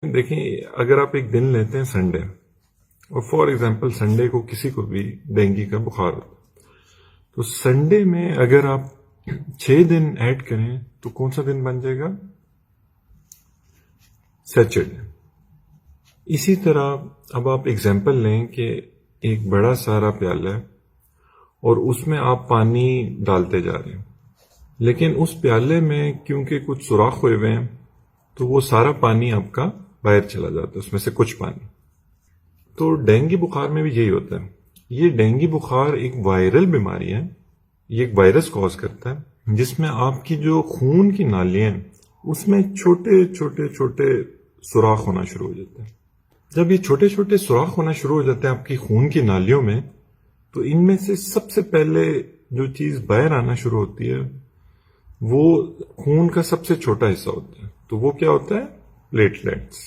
دیکھیں، اگر آپ ایک دن لیتے ہیں سنڈے، اور فار ایگزامپل سنڈے کو کسی کو بھی ڈینگی کا بخار ہوتا ہے، تو سنڈے میں اگر آپ 6 دن ایڈ کریں تو کون سا دن بن جائے گا؟ سیچرڈے۔ اسی طرح اب آپ ایگزامپل لیں کہ ایک بڑا سارا پیالہ ہے اور اس میں آپ پانی ڈالتے جا رہے ہیں، لیکن اس پیالے میں کیونکہ کچھ سوراخ ہوئے ہوئے ہیں تو وہ سارا پانی آپ کا باہر چلا جاتا ہے، اس میں سے کچھ پانی۔ تو ڈینگی بخار میں بھی یہی ہوتا ہے۔ یہ ڈینگی بخار ایک وائرل بیماری ہے، یہ ایک وائرس کاز کرتا ہے، جس میں آپ کی جو خون کی نالیاں ہیں اس میں چھوٹے چھوٹے چھوٹے سوراخ ہونا شروع ہو جاتے ہیں۔ جب یہ چھوٹے چھوٹے سوراخ ہونا شروع ہو جاتے ہیں آپ کی خون کی نالیوں میں، تو ان میں سے سب سے پہلے جو چیز باہر آنا شروع ہوتی ہے وہ خون کا سب سے چھوٹا حصہ ہوتا ہے، تو وہ کیا ہوتا ہے؟ پلیٹلیٹس۔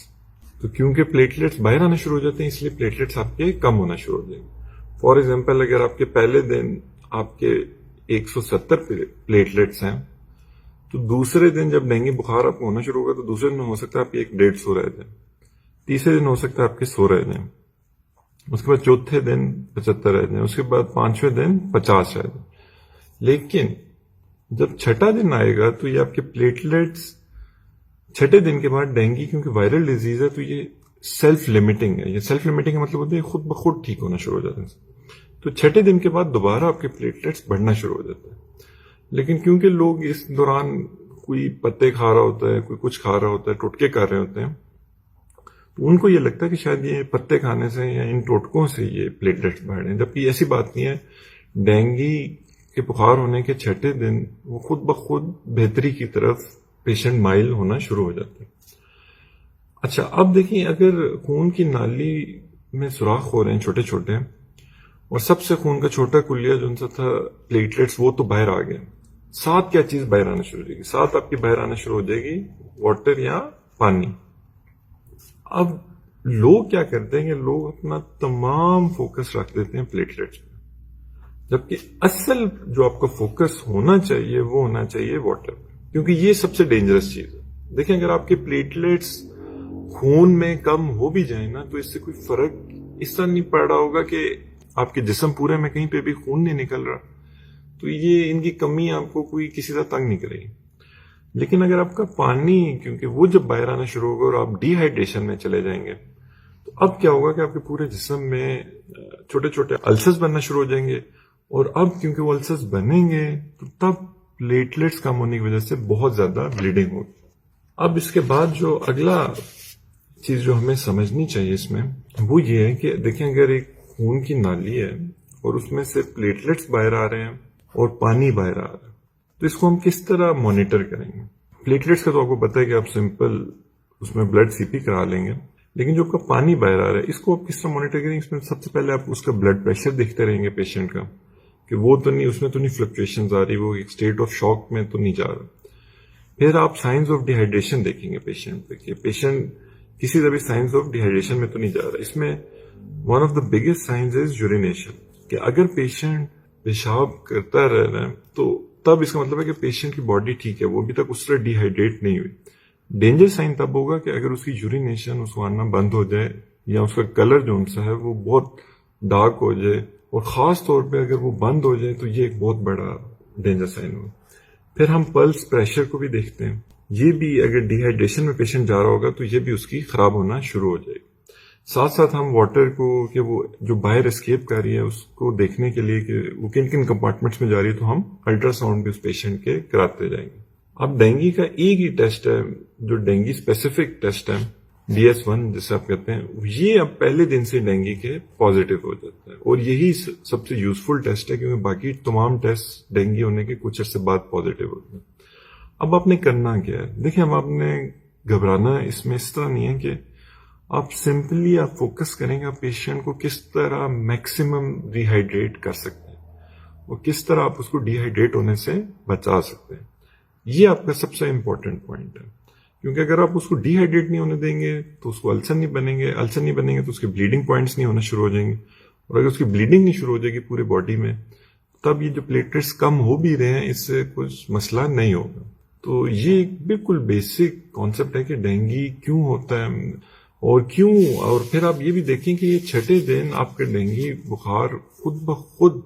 تو کیونکہ پلیٹلیٹس باہر آنا شروع ہو جاتے ہیں اس لیے پلیٹلیٹس آپ کے کم ہونا شروع ہو جائیں گے۔ فار ایگزامپل اگر آپ کے پہلے دن آپ کے 170 پلیٹلیٹس ہیں، تو دوسرے دن جب ڈینگی بخار آپ کو ہونا شروع ہوگا تو دوسرے دن ہو سکتا ہے آپ کے 150 رہ جائیں، تیسرے دن ہو سکتا ہے آپ کے 100 رہ جائیں، اس کے بعد چوتھے دن 75 رہ جائیں، اس کے بعد 5ویں دن 50 رہ جائیں۔ لیکن جب چھٹا دن آئے گا تو یہ آپ کے پلیٹلیٹس چھٹے دن کے بعد، ڈینگی کیونکہ وائرل ڈیزیز ہے تو یہ سیلف لمیٹنگ ہے۔ یہ سیلف لمیٹنگ کا مطلب ہوتا ہے خود بخود ٹھیک ہونا شروع ہو جاتا ہے، تو چھٹے دن کے بعد دوبارہ آپ کے پلیٹلیٹس بڑھنا شروع ہو جاتا ہے۔ لیکن کیونکہ لوگ اس دوران کوئی پتے کھا رہا ہوتا ہے، کوئی کچھ کھا رہا ہوتا ہے، ٹوٹکے کر رہے ہوتے ہیں، تو ان کو یہ لگتا ہے کہ شاید یہ پتے کھانے سے یا ان ٹوٹکوں سے یہ پلیٹلیٹس بڑھ رہے ہیں، جبکہ ایسی بات نہیں ہے۔ ڈینگی کے بخار ہونے کے چھٹے دن وہ خود بخود بہتری کی طرف پیشنٹ مائل ہونا شروع ہو جاتا ہے۔ اچھا، اب دیکھیں اگر خون کی نالی میں سوراخ ہو رہے ہیں چھوٹے چھوٹے، اور سب سے خون کا چھوٹا کلیہ جو ان سے تھا پلیٹلیٹس، وہ تو باہر آ گئے، ساتھ کیا چیز باہر آنا شروع ہو جائے گی؟ ساتھ آپ کی باہر آنا شروع ہو جائے گی واٹر یا پانی۔ اب لوگ کیا کرتے ہیں کہ لوگ اپنا تمام فوکس رکھ دیتے ہیں پلیٹلیٹس پہ، جبکہ اصل جو آپ کا فوکس ہونا چاہیے وہ ہونا چاہیے واٹر پہ، کیونکہ یہ سب سے ڈینجرس چیز ہے۔ دیکھیں اگر آپ کے پلیٹلیٹس خون میں کم ہو بھی جائیں نا تو اس سے کوئی فرق اس طرح نہیں پڑ رہا ہوگا کہ آپ کے جسم پورے میں کہیں پہ بھی خون نہیں نکل رہا، تو یہ ان کی کمی آپ کو کوئی کسی طرح تنگ نہیں کرے گی۔ لیکن اگر آپ کا پانی، کیونکہ وہ جب باہر آنا شروع ہوگا اور آپ ڈی ہائیڈریشن میں چلے جائیں گے، تو اب کیا ہوگا کہ آپ کے پورے جسم میں چھوٹے چھوٹے السرز بننا شروع ہو جائیں گے، اور اب کیونکہ وہ السرز بنیں گے تو تب پلیٹلیٹس کم ہونے کی وجہ سے بہت زیادہ بلیڈنگ ہوگی۔ اب اس کے بعد جو اگلا چیز جو ہمیں سمجھنی چاہیے اس میں وہ یہ ہے کہ دیکھیں اگر ایک خون کی نالی ہے اور اس میں سے پلیٹلیٹس باہر آ رہے ہیں اور پانی باہر آ رہا ہے، تو اس کو ہم کس طرح مانیٹر کریں گے؟ پلیٹلیٹس کا تو آپ کو پتہ ہے کہ آپ سمپل اس میں بلڈ سی پی کرا لیں گے، لیکن جو آپ کا پانی باہر آ رہا ہے اس کو آپ کس طرح مانیٹر کریں گے؟ اس میں سب سے پہلے آپ اس کا بلڈ پریشر دیکھتے رہیں گے پیشنٹ کا، کہ وہ تو نہیں، اس میں تو نہیں فلکچویشنز آ رہی، وہ ایک اسٹیٹ آف شاک میں تو نہیں جا رہا۔ پھر آپ سائنز آف ڈی ہائیڈریشن دیکھیں گے پیشنٹ پہ، کہ پیشنٹ کسی طرح بھی سائنز آف ڈی ہائیڈریشن میں تو نہیں جا رہا۔ اس میں one of the biggest signs is urination, کہ اگر پیشنٹ پیشاب کرتا رہ رہا ہے تو تب اس کا مطلب ہے کہ پیشنٹ کی باڈی ٹھیک ہے، وہ ابھی تک اس طرح ڈی ہائیڈریٹ نہیں ہوئی۔ ڈینجر سائن تب ہوگا کہ اگر اس کی یورینیشن اس کو آنا بند ہو جائے، یا اس کا کلر جو ان سا ہے وہ بہت ڈارک ہو جائے، اور خاص طور پہ اگر وہ بند ہو جائے تو یہ ایک بہت بڑا ڈینجر سائن ہوگا۔ پھر ہم پلس پریشر کو بھی دیکھتے ہیں، یہ بھی اگر ڈی ہائیڈریشن میں پیشنٹ جا رہا ہوگا تو یہ بھی اس کی خراب ہونا شروع ہو جائے گی۔ ساتھ ساتھ ہم واٹر کو، کہ وہ جو باہر اسکیپ کر رہی ہے اس کو دیکھنے کے لیے کہ وہ کن کن کمپارٹمنٹس میں جا رہی ہے، تو ہم الٹرا ساؤنڈ بھی اس پیشنٹ کے کراتے جائیں گے۔ اب ڈینگی کا ایک ہی ٹیسٹ ہے جو ڈینگی اسپیسیفک ٹیسٹ ہے، DS1 جسے آپ کہتے ہیں، یہ اب پہلے دن سے ڈینگی کے پازیٹیو ہو جاتا ہے، اور یہی سب سے یوزفل ٹیسٹ ہے، کیونکہ باقی تمام ٹیسٹ ڈینگی ہونے کے کچھ عرصے بعد پازیٹیو ہوتے ہیں۔ اب آپ نے کرنا کیا ہے؟ دیکھیں اب آپ نے گھبرانا اس میں اس طرح نہیں ہے، کہ آپ سمپلی آپ فوکس کریں گے پیشنٹ کو کس طرح میکسیمم ری ہائیڈریٹ کر سکتے ہیں، اور کس طرح آپ اس کو ڈی ہائیڈریٹ ہونے سے بچا سکتے ہیں۔ یہ آپ کا سب سے امپورٹنٹ پوائنٹ ہے، کیونکہ اگر آپ اس کو ڈی ہائیڈریٹ نہیں ہونے دیں گے تو اس کو السر نہیں بنیں گے، السر نہیں بنیں گے تو اس کے بلیڈنگ پوائنٹس نہیں ہونا شروع ہو جائیں گے، اور اگر اس کی بلیڈنگ نہیں شروع ہو جائے گی پورے باڈی میں، تب یہ جو پلیٹلیٹس کم ہو بھی رہے ہیں اس سے کچھ مسئلہ نہیں ہوگا۔ تو یہ ایک بالکل بیسک کانسیپٹ ہے کہ ڈینگی کیوں ہوتا ہے اور کیوں. اور پھر آپ یہ بھی دیکھیں کہ یہ چھٹے دن آپ کا ڈینگی بخار خود بخود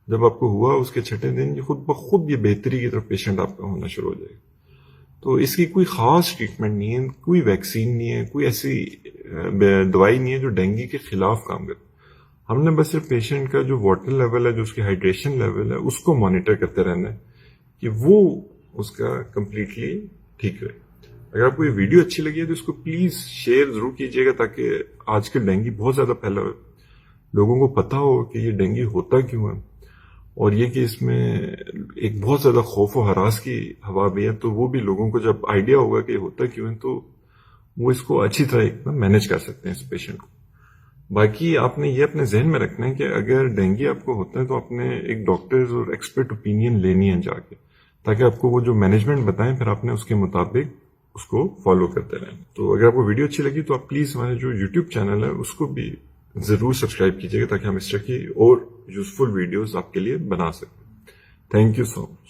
جب آپ کو ہوا اس کے چھٹے دن یہ خود بخود یہ بہتری کی طرف پیشنٹ آپ کا ہونا شروع ہو جائے گا. تو اس کی کوئی خاص ٹریٹمنٹ نہیں ہے, کوئی ویکسین نہیں ہے, کوئی ایسی دوائی نہیں ہے جو ڈینگی کے خلاف کام کرے. ہم نے بس صرف پیشنٹ کا جو واٹر لیول ہے, جو اس کی ہائیڈریشن لیول ہے, اس کو مانیٹر کرتے رہنا ہے کہ وہ اس کا کمپلیٹلی ٹھیک رہے. اگر آپ کو یہ ویڈیو اچھی لگی ہے تو اس کو پلیز شیئر ضرور کیجیے گا تاکہ آج کل ڈینگی بہت زیادہ پھیلا ہو, لوگوں کو پتا ہو کہ یہ ڈینگی ہوتا کیوں ہے, اور یہ کہ اس میں ایک بہت زیادہ خوف و ہراس کی ہوا بھی ہے. تو وہ بھی لوگوں کو جب آئیڈیا ہوگا کہ یہ ہوتا کیوں ہے تو وہ اس کو اچھی طرح مینج کر سکتے ہیں اس پیشنٹ کو. باقی آپ نے یہ اپنے ذہن میں رکھنا ہے کہ اگر ڈینگی آپ کو ہوتا ہے تو آپ نے ایک ڈاکٹرز اور ایکسپرٹ اوپینین لینی ہے جا کے, تاکہ آپ کو وہ جو مینجمنٹ بتائیں پھر آپ نے اس کے مطابق اس کو فالو کرتے رہیں. تو اگر آپ کو ویڈیو اچھی لگی تو آپ پلیز ہمارے جو یوٹیوب چینل ہے اس کو بھی ضرور سبسکرائب کیجیے گا تاکہ ہم اس طرح کی اور یوزفل ویڈیوز آپ کے لیے بنا سکیں. Thank you so much.